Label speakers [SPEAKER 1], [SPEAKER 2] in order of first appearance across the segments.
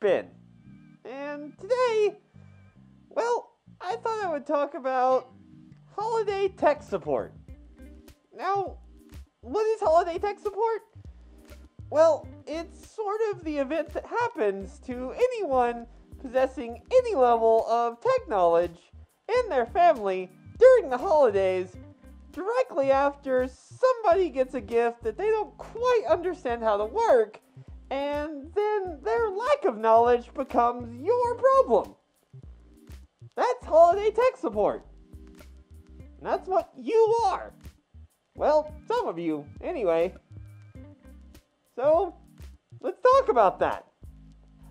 [SPEAKER 1] Spyn. And today, well, I thought I would talk about holiday tech support. Now, what is holiday tech support? Well, it's sort of the event that happens to anyone possessing any level of tech knowledge in their family during the holidays, directly after somebody gets a gift that they don't quite understand how to work, and then their lack of knowledge becomes your problem. That's holiday tech support. And that's what you are. Well, some of you, anyway. So, let's talk about that.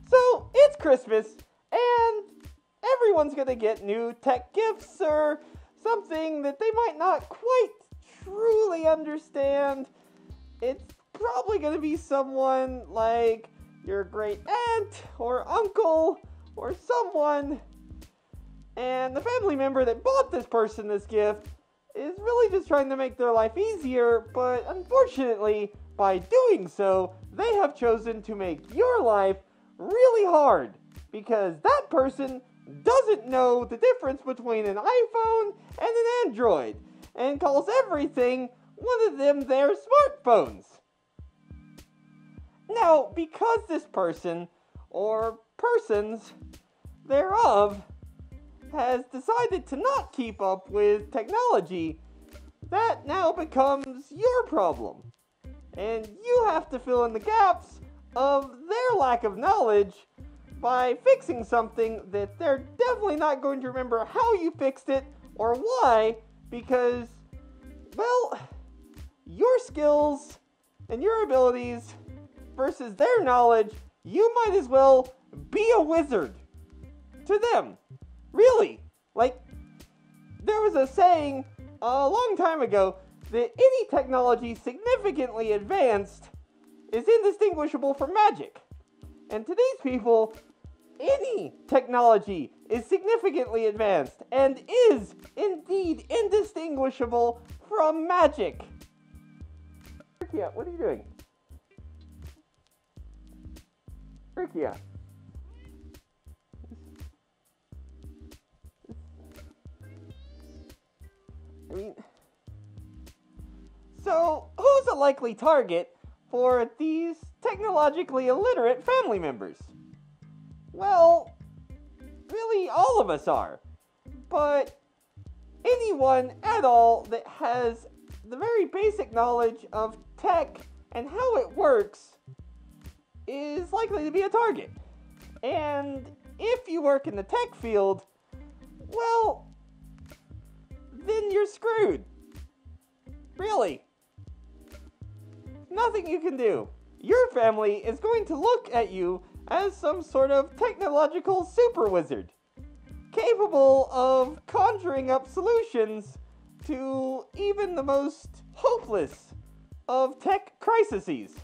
[SPEAKER 1] So, it's Christmas, and everyone's gonna get new tech gifts or something that they might not quite truly understand. It's probably gonna be someone like your great aunt or uncle or someone, and the family member that bought this person this gift is really just trying to make their life easier, but unfortunately, by doing so, they have chosen to make your life really hard, because that person doesn't know the difference between an iPhone and an Android, and calls everything, one of them, their smartphones. Now, because this person, or persons thereof, has decided to not keep up with technology, that now becomes your problem. And you have to fill in the gaps of their lack of knowledge by fixing something that they're definitely not going to remember how you fixed it or why, because, well, your skills and your abilities versus their knowledge, you might as well be a wizard to them. Really. Like, there was a saying a long time ago that any technology significantly advanced is indistinguishable from magic. And to these people, any technology is significantly advanced and is indeed indistinguishable from magic. Rikia, what are you doing? Rikia. I mean, so who's a likely target for these technologically illiterate family members? Well, really all of us are, but anyone at all that has the very basic knowledge of tech and how it works is likely to be a target. And if you work in the tech field, well, then you're screwed. Really. Nothing you can do. Your family is going to look at you as some sort of technological super wizard, capable of conjuring up solutions to even the most hopeless of tech crises.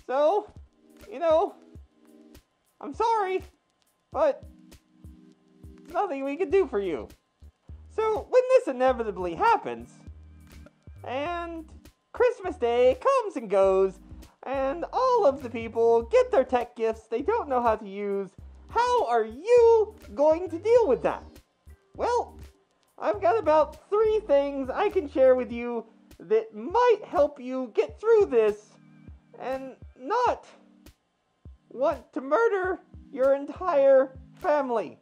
[SPEAKER 1] So, I'm sorry, but there's nothing we can do for you. So, when this inevitably happens, and Christmas Day comes and goes, and all of the people get their tech gifts they don't know how to use, how are you going to deal with that? Well, I've got about 3 things I can share with you that might help you get through this and not want to murder your entire family.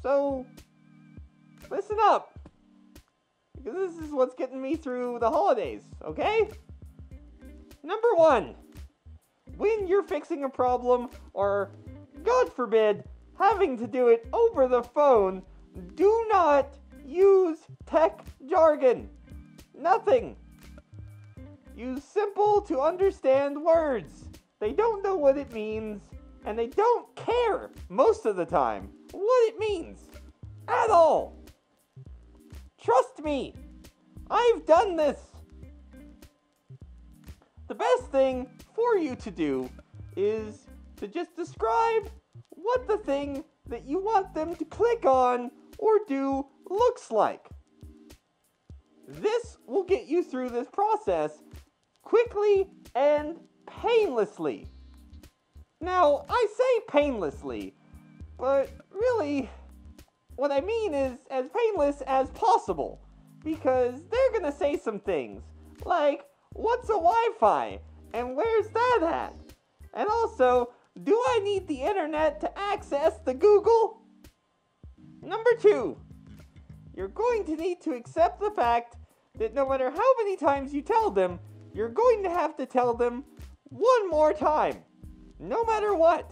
[SPEAKER 1] So, listen up, because this is what's getting me through the holidays, okay? Number 1, when you're fixing a problem, or, God forbid, having to do it over the phone, do not use tech jargon. Nothing. Use simple to understand words. They don't know what it means, and they don't care, most of the time, what it means. At all. Trust me. I've done this. The best thing for you to do is to just describe what the thing that you want them to click on or do looks like. This will get you through this process quickly and painlessly. Now, I say painlessly, but really, what I mean is as painless as possible, because they're gonna say some things, like, what's a Wi-Fi, and where's that at? And also, do I need the internet to access the Google? Number 2, you're going to need to accept the fact that no matter how many times you tell them, you're going to have to tell them one more time. No matter what.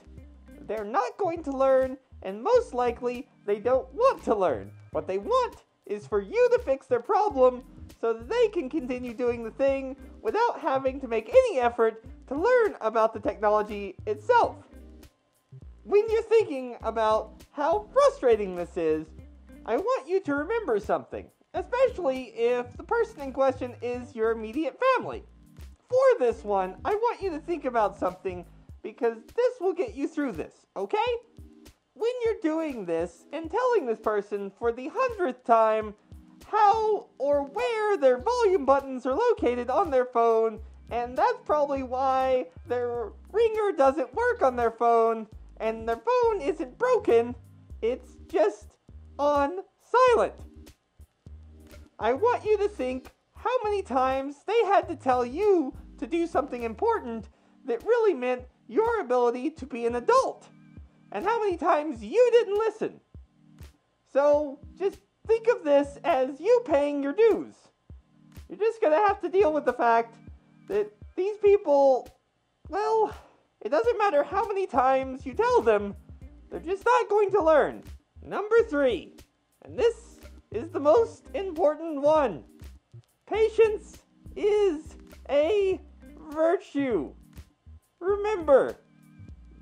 [SPEAKER 1] They're not going to learn, and most likely, they don't want to learn. What they want is for you to fix their problem so that they can continue doing the thing without having to make any effort to learn about the technology itself. When you're thinking about how frustrating this is, I want you to remember something, especially if the person in question is your immediate family. For this one, I want you to think about something because this will get you through this, okay? When you're doing this and telling this person for the 100th time how or where their volume buttons are located on their phone, and that's probably why their ringer doesn't work on their phone, and their phone isn't broken, it's just on silent. I want you to think how many times they had to tell you to do something important that really meant your ability to be an adult, and how many times you didn't listen. So just think of this as you paying your dues. You're just going to have to deal with the fact that these people, well, it doesn't matter how many times you tell them, they're just not going to learn. Number 3, and this is the most important one. Patience is a virtue. Remember,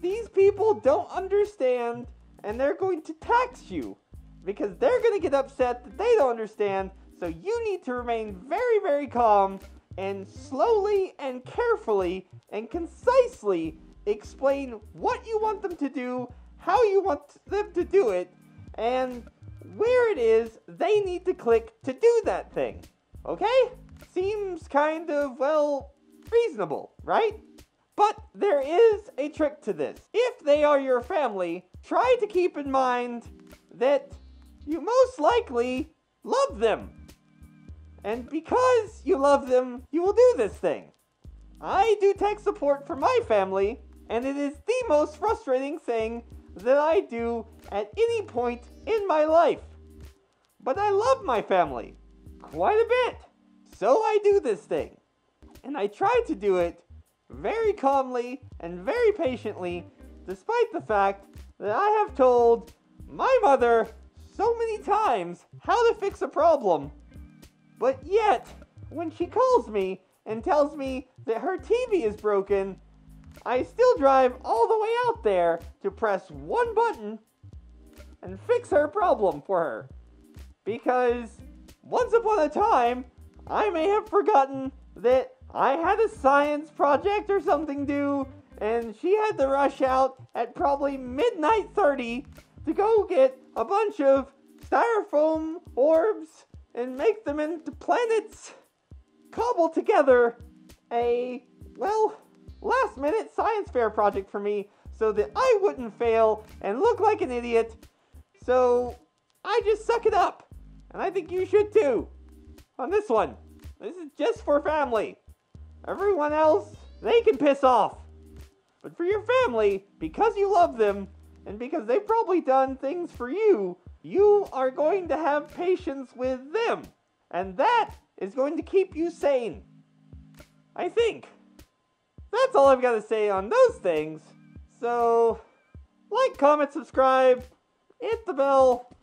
[SPEAKER 1] these people don't understand, and they're going to tax you because they're going to get upset that they don't understand, so you need to remain very, very calm and slowly and carefully and concisely explain what you want them to do, how you want them to do it, and where it is they need to click to do that thing. Okay? Seems kind of, well, reasonable, right? But there is a trick to this. If they are your family, try to keep in mind that you most likely love them. And because you love them, you will do this thing. I do tech support for my family, and it is the most frustrating thing that I do at any point in my life. But I love my family quite a bit. So I do this thing. And I try to do it very calmly and very patiently, despite the fact that I have told my mother so many times how to fix a problem. But yet, when she calls me and tells me that her TV is broken, I still drive all the way out there to press one button and fix her problem for her. Because once upon a time, I may have forgotten that I had a science project or something due, and she had to rush out at probably midnight 30 to go get a bunch of styrofoam orbs and make them into planets, cobble together a, well, last-minute science fair project for me so that I wouldn't fail and look like an idiot. So I just suck it up, and I think you should too. On this one, this is just for family. Everyone else, they can piss off. But for your family, because you love them, and because they've probably done things for you, you are going to have patience with them. And that is going to keep you sane. I think. That's all I've got to say on those things. So, like, comment, subscribe, hit the bell.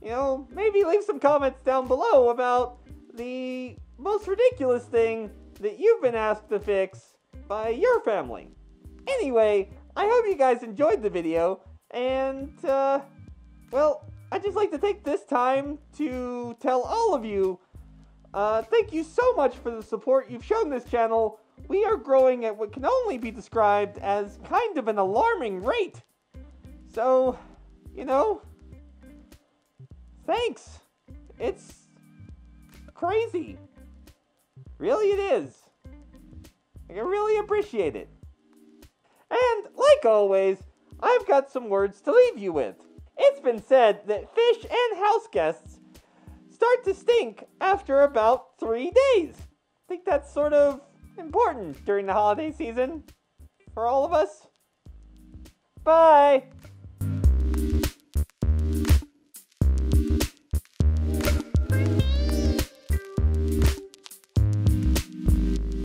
[SPEAKER 1] You know, maybe leave some comments down below about the most ridiculous thing that you've been asked to fix by your family. Anyway, I hope you guys enjoyed the video, and, well, I'd just like to take this time to tell all of you, thank you so much for the support you've shown this channel. We are growing at what can only be described as kind of an alarming rate. So, you know, thanks. It's crazy. Really it is. I really appreciate it. And, like always, I've got some words to leave you with. It's been said that fish and house guests start to stink after about 3 days. I think that's sort of important during the holiday season for all of us. Bye!